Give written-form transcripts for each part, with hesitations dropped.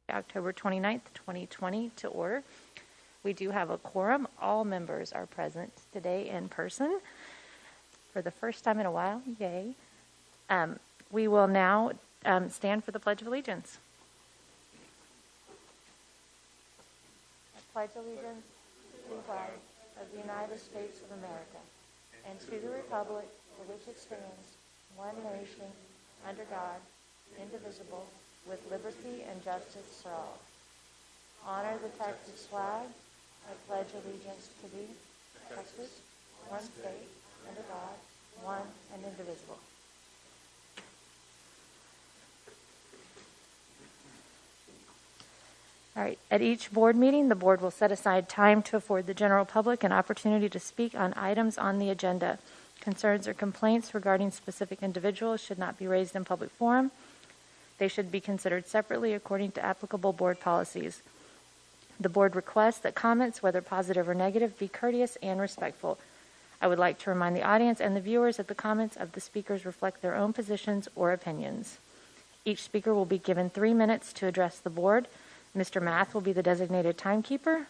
October 29th, 2020 to order. We do have a quorum. All members are present today in person for the first time in a while. Yay. We will now stand for the Pledge of Allegiance. I pledge allegiance to the flag of the United States of America and to the republic for which it stands, one nation, under God, indivisible, with liberty and justice for all. Honor the Texas flag. I pledge allegiance to thee, Texas, one state, under God, one and indivisible. All right. At each board meeting, the board will set aside time to afford the general public an opportunity to speak on items on the agenda. Concerns or complaints regarding specific individuals should not be raised in public forum. They should be considered separately according to applicable board policies. The board requests that comments, whether positive or negative, be courteous and respectful. I would like to remind the audience and the viewers that the comments of the speakers reflect their own positions or opinions. Each speaker will be given 3 minutes to address the board. Mr. Math will be the designated timekeeper.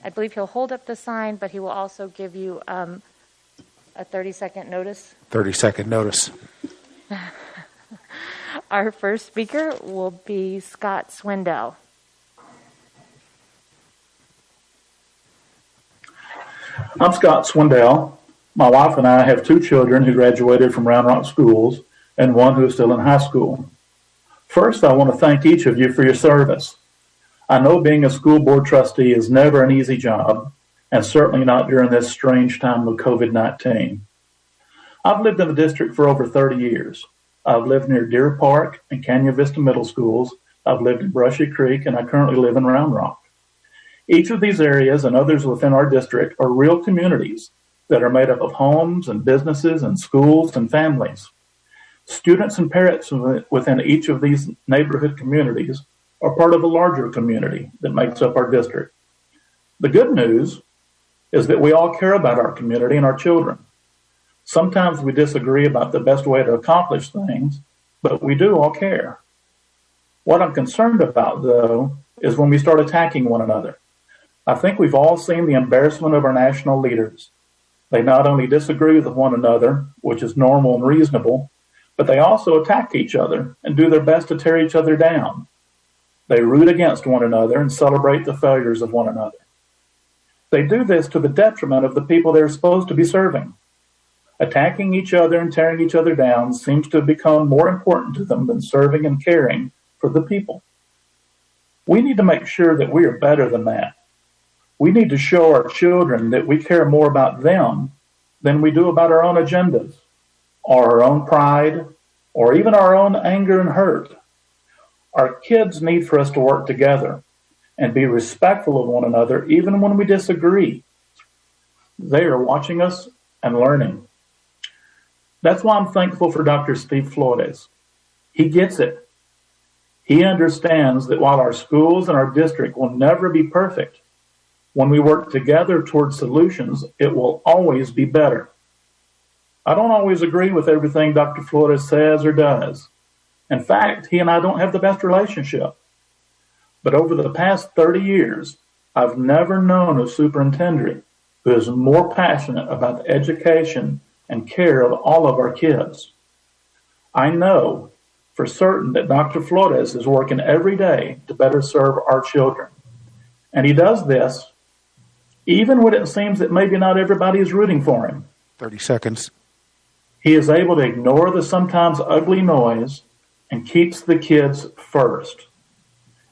I believe he'll hold up the sign, but he will also give you a 30-second notice. 30-second notice. Our first speaker will be Scott Swindell. I'm Scott Swindell. My wife and I have 2 children who graduated from Round Rock schools and one who is still in high school. First, I want to thank each of you for your service. I know being a school board trustee is never an easy job, and certainly not during this strange time of COVID-19. I've lived in the district for over 30 years. I've lived near Deer Park and Canyon Vista Middle Schools. I've lived in Brushy Creek, and I currently live in Round Rock. Each of these areas and others within our district are real communities that are made up of homes and businesses and schools and families. Students and parents within each of these neighborhood communities are part of a larger community that makes up our district. The good news is that we all care about our community and our children. Sometimes we disagree about the best way to accomplish things, but we do all care. What I'm concerned about, though, is when we start attacking one another. I think we've all seen the embarrassment of our national leaders. They not only disagree with one another, which is normal and reasonable, but they also attack each other and do their best to tear each other down. They root against one another and celebrate the failures of one another. They do this to the detriment of the people they're supposed to be serving. Attacking each other and tearing each other down seems to have become more important to them than serving and caring for the people. We need to make sure that we are better than that. We need to show our children that we care more about them than we do about our own agendas, or our own pride, or even our own anger and hurt. Our kids need for us to work together and be respectful of one another even when we disagree. They are watching us and learning. That's why I'm thankful for Dr. Steve Flores. He gets it. He understands that while our schools and our district will never be perfect, when we work together towards solutions, it will always be better. I don't always agree with everything Dr. Flores says or does. In fact, he and I don't have the best relationship. But over the past 30 years, I've never known a superintendent who is more passionate about the education and care of all of our kids. I know for certain that Dr. Flores is working every day to better serve our children. And he does this even when it seems that maybe not everybody is rooting for him. 30 seconds. He is able to ignore the sometimes ugly noise and keeps the kids first.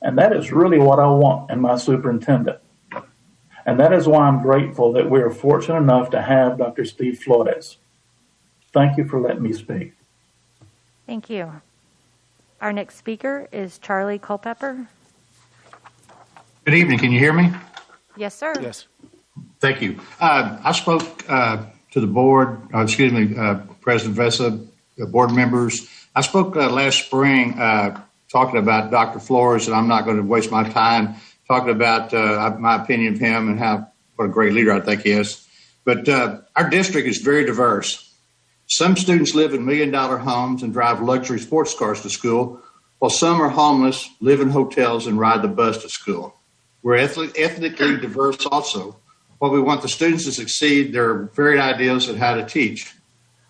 And that is really what I want in my superintendent. And that is why I'm grateful that we are fortunate enough to have Dr. Steve Flores. Thank you for letting me speak. Thank you. Our next speaker is Charlie Culpepper. Good evening. Can you hear me? Yes, sir. Yes. Thank you. I spoke to the board, President Vessa, board members. I spoke last spring talking about Dr. Flores, and I'm not going to waste my time talking about my opinion of him and what a great leader I think he is. But our district is very diverse. Some students live in $1 million homes and drive luxury sports cars to school, while some are homeless, live in hotels, and ride the bus to school. We're ethnically diverse also. While we want the students to succeed, there are varied ideas on how to teach.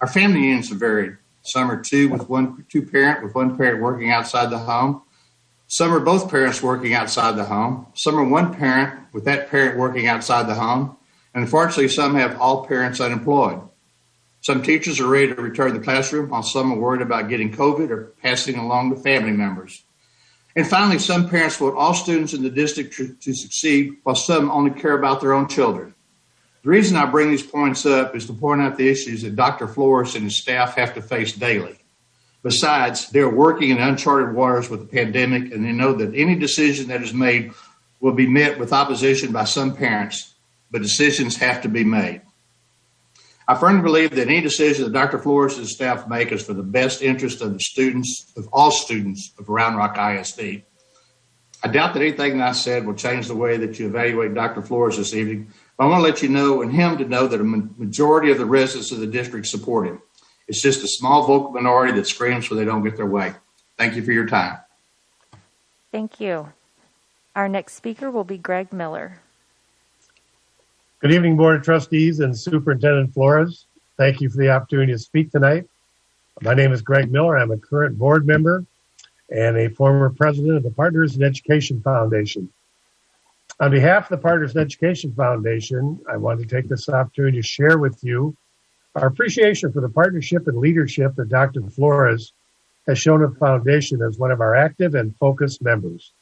Our family units are varied. Some are two parent with one parent working outside the home. Some are both parents working outside the home. Some are one parent with that parent working outside the home. And unfortunately, some have all parents unemployed. Some teachers are ready to return to the classroom, while some are worried about getting COVID or passing along to family members. And finally, some parents want all students in the district to succeed, while some only care about their own children. The reason I bring these points up is to point out the issues that Dr. Flores and his staff have to face daily. Besides, they're working in uncharted waters with the pandemic, and they know that any decision that is made will be met with opposition by some parents, but decisions have to be made. I firmly believe that any decision that Dr. Flores and his staff make is for the best interest of the students, of all students of Round Rock ISD. I doubt that anything that I said will change the way that you evaluate Dr. Flores this evening, but I want to let you know and him to know that a majority of the residents of the district support him. It's just a small vocal minority that screams when they don't get their way. Thank you for your time. Thank you. Our next speaker will be Greg Miller. Good evening, Board of Trustees and Superintendent Flores. Thank you for the opportunity to speak tonight. My name is Greg Miller. I'm a current board member and a former president of the Partners in Education Foundation. On behalf of the Partners in Education Foundation, I want to take this opportunity to share with you our appreciation for the partnership and leadership that Dr. Flores has shown at the foundation as one of our active and focused members.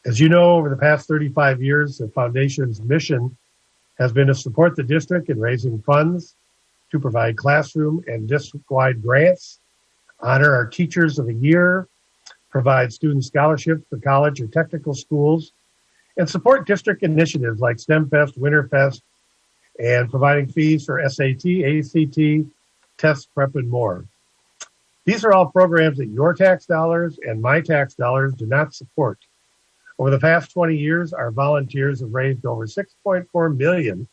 As you know, over the past 35 years, the foundation's mission has been to support the district in raising funds, to provide classroom and district-wide grants, honor our Teachers of the Year, provide student scholarships for college or technical schools, and support district initiatives like STEMFest, Winterfest, and providing fees for SAT, ACT, test prep, and more. These are all programs that your tax dollars and my tax dollars do not support. Over the past 20 years, our volunteers have raised over $6.4 million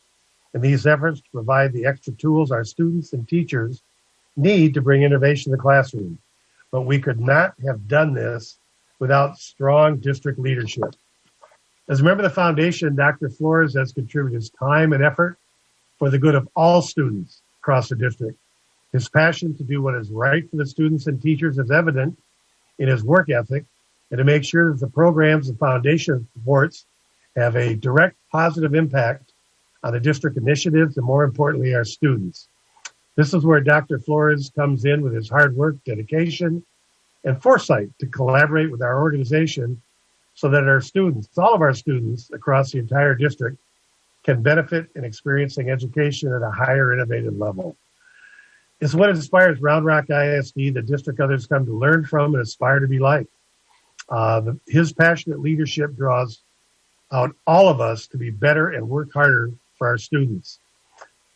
in these efforts to provide the extra tools our students and teachers need to bring innovation to the classroom. But we could not have done this without strong district leadership. As a member of the foundation, Dr. Flores has contributed his time and effort for the good of all students across the district. His passion to do what is right for the students and teachers is evident in his work ethic, and to make sure that the programs the foundation supports have a direct positive impact on the district initiatives and, more importantly, our students. This is where Dr. Flores comes in with his hard work, dedication, and foresight to collaborate with our organization so that our students, all of our students across the entire district, can benefit in experiencing education at a higher innovative level. It's what inspires Round Rock ISD, the district others come to learn from and aspire to be like. His passionate leadership draws out all of us to be better and work harder for our students.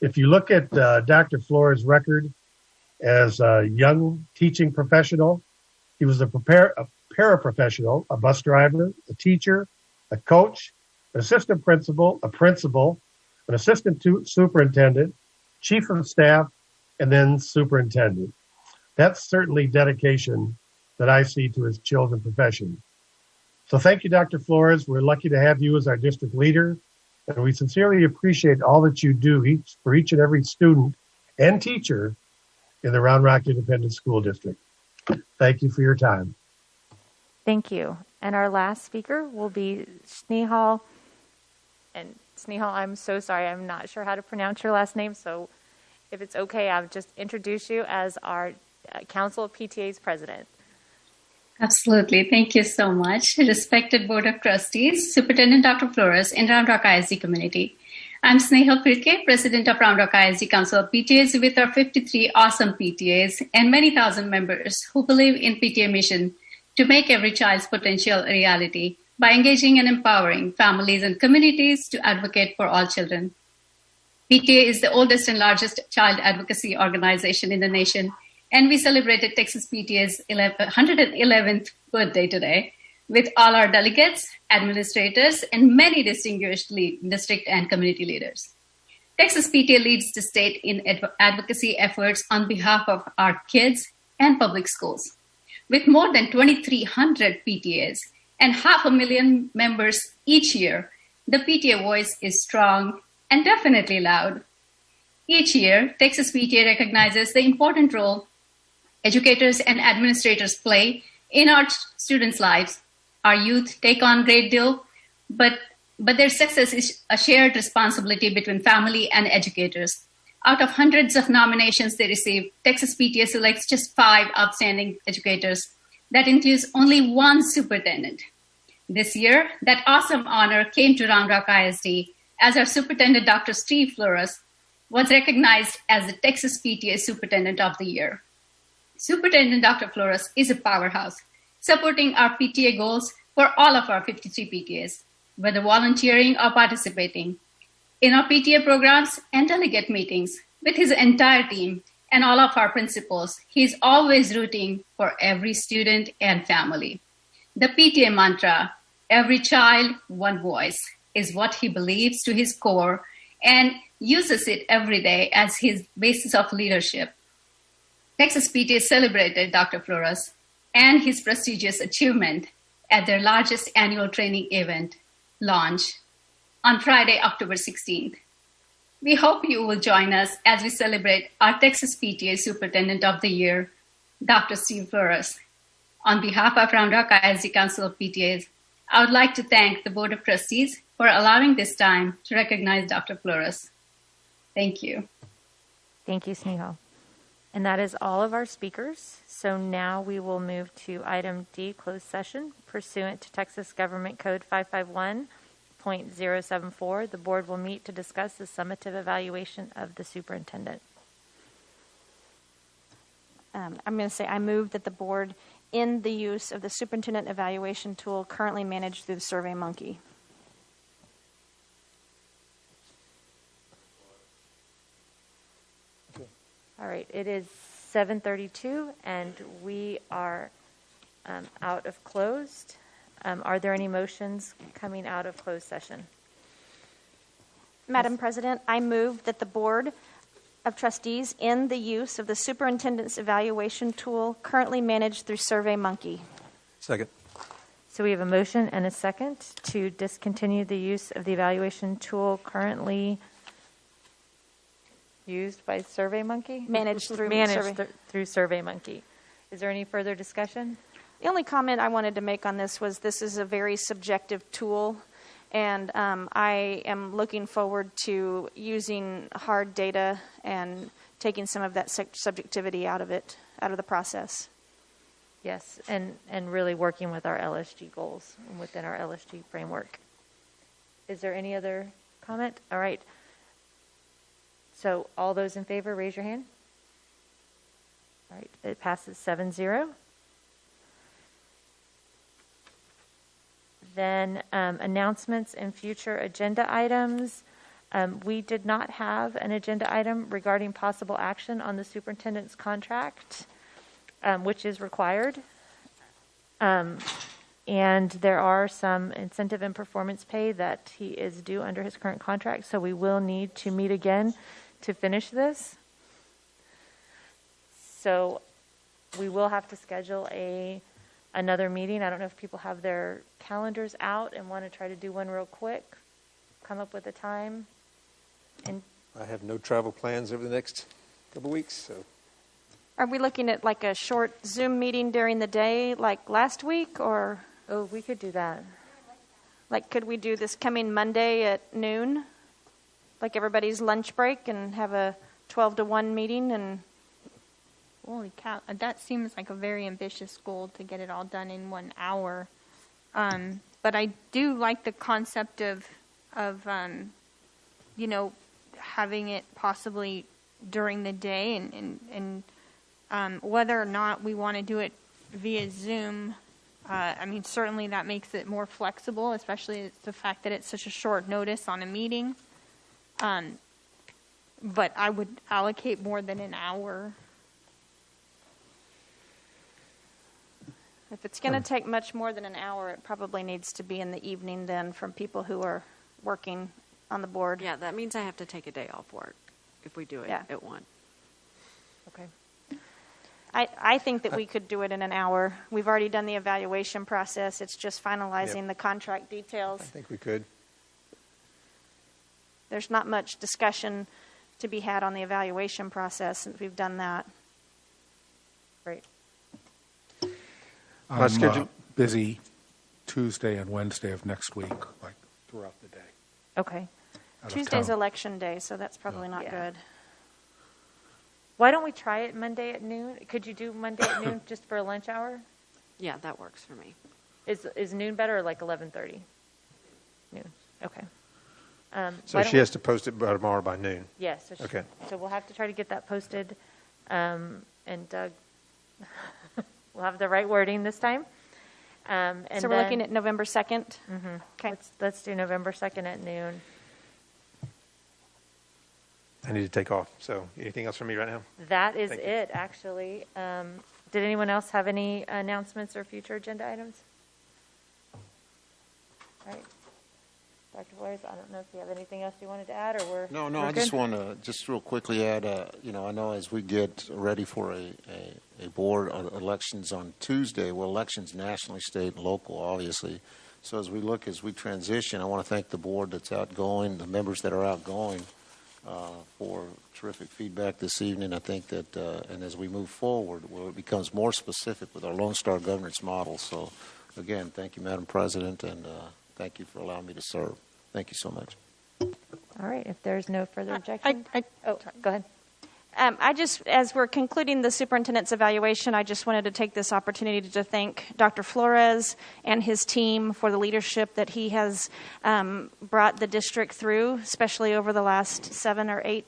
If you look at Dr. Flores' record as a young teaching professional, he was a paraprofessional, a bus driver, a teacher, a coach, an assistant principal, an assistant superintendent, chief of staff, and then superintendent. That's certainly dedication that I see to his chosen profession. So thank you, Dr. Flores. We're lucky to have you as our district leader, and we sincerely appreciate all that you do for each and every student and teacher in the Round Rock Independent School District. Thank you for your time. Thank you. And our last speaker will be Snehal. And Snehal, I'm so sorry. I'm not sure how to pronounce your last name. So if it's okay, I'll just introduce you as our Council of PTA's president. Absolutely. Thank you so much. Respected Board of Trustees, Superintendent Dr. Flores, and Round Rock ISD community. I'm Snehal Pirke, President of Round Rock ISD Council of PTAs, with our 53 awesome PTAs and many thousand members who believe in PTA mission to make every child's potential a reality by engaging and empowering families and communities to advocate for all children. PTA is the oldest and largest child advocacy organization in the nation, and we celebrated Texas PTA's 111th birthday today with all our delegates, administrators, and many distinguished district and community leaders. Texas PTA leads the state in advocacy efforts on behalf of our kids and public schools. with more than 2,300 PTAs and 500,000 members each year, the PTA voice is strong and definitely loud. Each year, Texas PTA recognizes the important role educators and administrators play in our students' lives. Our youth take on a great deal, but their success is a shared responsibility between family and educators. Out of hundreds of nominations they receive, Texas PTA selects just 5 outstanding educators. That includes only 1 superintendent. This year, that awesome honor came to Round Rock ISD as our superintendent, Dr. Steve Flores, was recognized as the Texas PTA Superintendent of the Year. Superintendent Dr. Flores is a powerhouse, supporting our PTA goals for all of our 53 PTAs, whether volunteering or participating in our PTA programs and delegate meetings with his entire team and all of our principals. He's always rooting for every student and family. The PTA mantra, every child, one voice, is what he believes to his core and uses it every day as his basis of leadership. Texas PTA celebrated Dr. Flores and his prestigious achievement at their largest annual training event, Launch, on Friday, October 16th. We hope you will join us as we celebrate our Texas PTA Superintendent of the Year, Dr. Steve Flores. On behalf of Round Rock ISD Council of PTAs, I would like to thank the Board of Trustees for allowing this time to recognize Dr. Flores. Thank you. Thank you, Snehal. And that is all of our speakers. So now we will move to item D, closed session. Pursuant to Texas Government Code 551.074, the board will meet to discuss the summative evaluation of the superintendent. I'm going to say I move that the board end the use of the superintendent evaluation tool currently managed through the SurveyMonkey. All right, it is 7:32 and we are out of closed. Are there any motions coming out of closed session? Madam President, I move that the Board of Trustees end the use of the superintendent's evaluation tool currently managed through SurveyMonkey. Second. So we have a motion and a second to discontinue the use of the evaluation tool currently used by SurveyMonkey? Managed through through SurveyMonkey. Is there any further discussion? The only comment I wanted to make on this was this is a very subjective tool, and I am looking forward to using hard data and taking some of that subjectivity out of the process. Yes, and really working with our LSG goals and within our LSG framework. Is there any other comment? All right. So all those in favor, raise your hand. All right, it passes 7-0. Then announcements and future agenda items. We did not have an agenda item regarding possible action on the superintendent's contract, which is required. And there are some incentive and performance pay that he is due under his current contract, so we will need to meet again to finish this. So we will have to schedule another meeting. I don't know if people have their calendars out and want to try to do one real quick, come up with a time. And I have no travel plans over the next couple of weeks, so. Are we looking at like a short Zoom meeting during the day like last week, or? oh, we could do that. Like, could we do this coming Monday at noon? Like everybody's lunch break and have a 12 to 1 meeting and... Holy cow, that seems like a very ambitious goal to get it all done in 1 hour. But I do like the concept of having it possibly during the day and whether or not we want to do it via Zoom. I mean, certainly that makes it more flexible, especially the fact that it's such a short notice on a meeting. But I would allocate more than an hour. If it's going to take much more than an hour, it probably needs to be in the evening then from people who are working on the board. Yeah, that means I have to take a day off work if we do it Yeah. at 1. Okay. I think that we could do it in an hour. We've already done the evaluation process. It's just finalizing Yep. the contract details. I think we could. There's not much discussion to be had on the evaluation process since we've done that. Great. My schedule- Busy Tuesday and Wednesday of next week, like throughout the day. Okay. Out of Tuesday's town. election day, so that's probably not Yeah. good. Why don't we try it Monday at noon? Could you do Monday at noon just for a lunch hour? Yeah, that works for me. Is noon better or like 11:30? Noon. Okay. So why she don't has to post it by tomorrow by noon. Yes. Yeah, so Okay. So we'll have to try to get that posted, and Doug, we'll have the right wording this time. And So we're looking at November 2nd? Okay. Let's do November 2nd at noon. I need to take off. So anything else from me right now? That is Thank you. it, actually. Did anyone else have any announcements or future agenda items? All right. Dr. Flores, I don't know if you have anything else you wanted to add, or we're No, we're I just good? want to just real quickly add, I know as we get ready for a board elections on Tuesday, well, elections nationally, state, and local, obviously. So as we transition, I want to thank the board that's outgoing, the members that are outgoing, for terrific feedback this evening. I think that, and as we move forward, well, it becomes more specific with our Lone Star governance model. So, again, thank you, Madam President, and thank you for allowing me to serve. Thank you so much. All right. If there's no further objection. Go ahead. As we're concluding the superintendent's evaluation, I just wanted to take this opportunity to thank Dr. Flores and his team for the leadership that he has brought the district through, especially over the last 7 or 8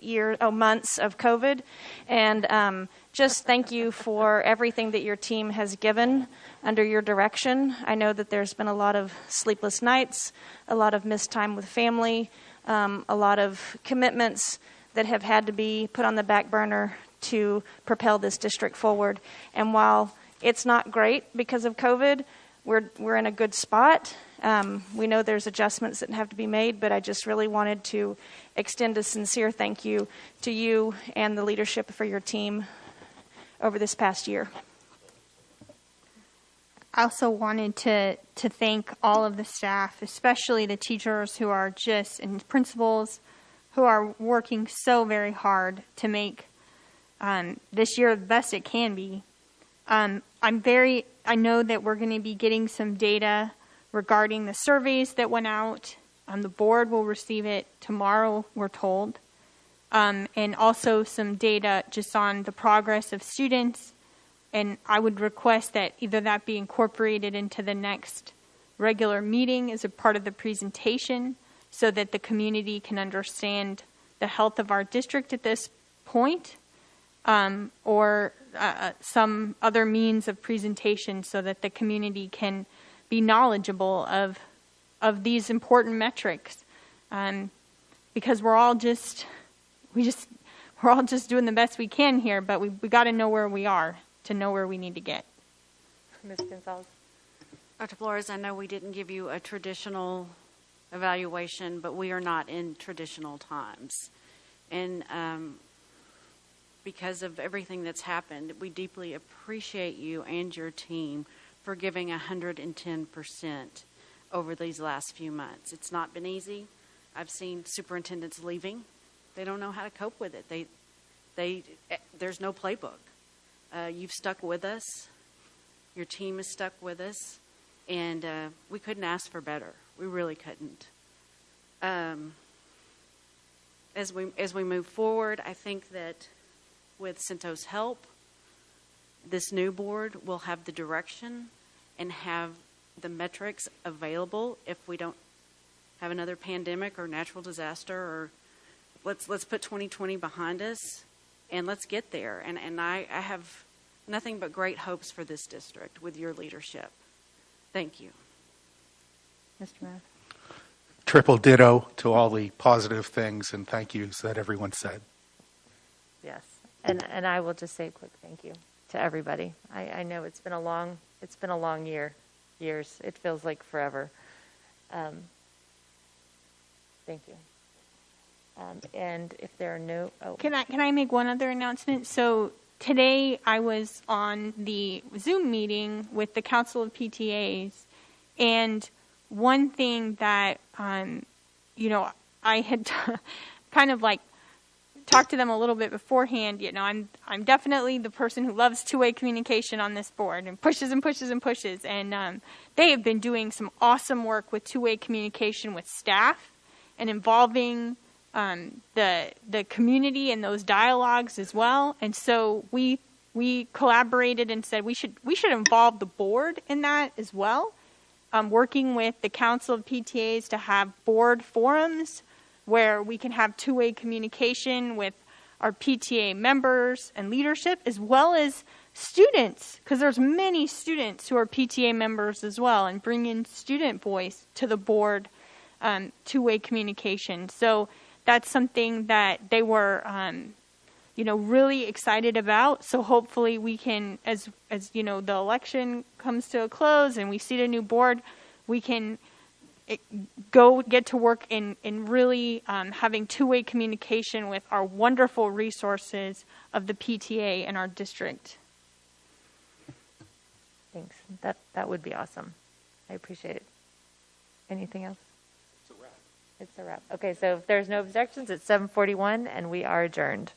months of COVID. And just thank you for everything that your team has given under your direction. I know that there's been a lot of sleepless nights, a lot of missed time with family, a lot of commitments that have had to be put on the back burner to propel this district forward. And while it's not great because of COVID, we're in a good spot. We know there's adjustments that have to be made, but I just really wanted to extend a sincere thank you to you and the leadership for your team over this past year. I also wanted to thank all of the staff, especially the teachers who are and principals who are working so very hard to make this year the best it can be. I know that we're going to be getting some data regarding the surveys that went out. The board will receive it tomorrow, we're told. And also some data just on the progress of students. And I would request that either that be incorporated into the next regular meeting as a part of the presentation, so that the community can understand the health of our district at this point, or some other means of presentation so that the community can be knowledgeable of these important metrics. Because we're all just doing the best we can here, but we got to know where we are to know where we need to get. Ms. Gonzalez. Dr. Flores, I know we didn't give you a traditional evaluation, but we are not in traditional times. And because of everything that's happened, we deeply appreciate you and your team for giving 110% over these last few months. It's not been easy. I've seen superintendents leaving. They don't know how to cope with it. There's no playbook. You've stuck with us. Your team has stuck with us. And we couldn't ask for better. We really couldn't. As we move forward, I think that with Cinto's help, this new board will have the direction and have the metrics available if we don't have another pandemic or natural disaster, or let's put 2020 behind us and let's get there. And I have nothing but great hopes for this district with your leadership. Thank you. Mr. Math. Triple ditto to all the positive things and thank yous that everyone said. Yes. And I will just say a quick thank you to everybody. I know it's been a long years. It feels like forever. Thank you. And if there are no, Can I make one other announcement? So today I was on the Zoom meeting with the Council of PTAs, and one thing that, you know, I had kind of like talked to them a little bit beforehand. You know, I'm definitely the person who loves two-way communication on this board and pushes and pushes and pushes. And they have been doing some awesome work with two-way communication with staff and involving the community in those dialogues as well. And so we collaborated and said we should involve the board in that as well. Working with the Council of PTAs to have board forums where we can have two-way communication with our PTA members and leadership, as well as students, because there's many students who are PTA members as well, and bring in student voice to the board, two-way communication. So that's something that they were, you know, really excited about. So hopefully we can, as you know, the election comes to a close and we seat a new board, we can go get to work in really having two-way communication with our wonderful resources of the PTA in our district. Thanks. That would be awesome. I appreciate it. Anything else? It's a wrap. It's a wrap. Okay, so if there's no objections, it's 7:41 and we are adjourned.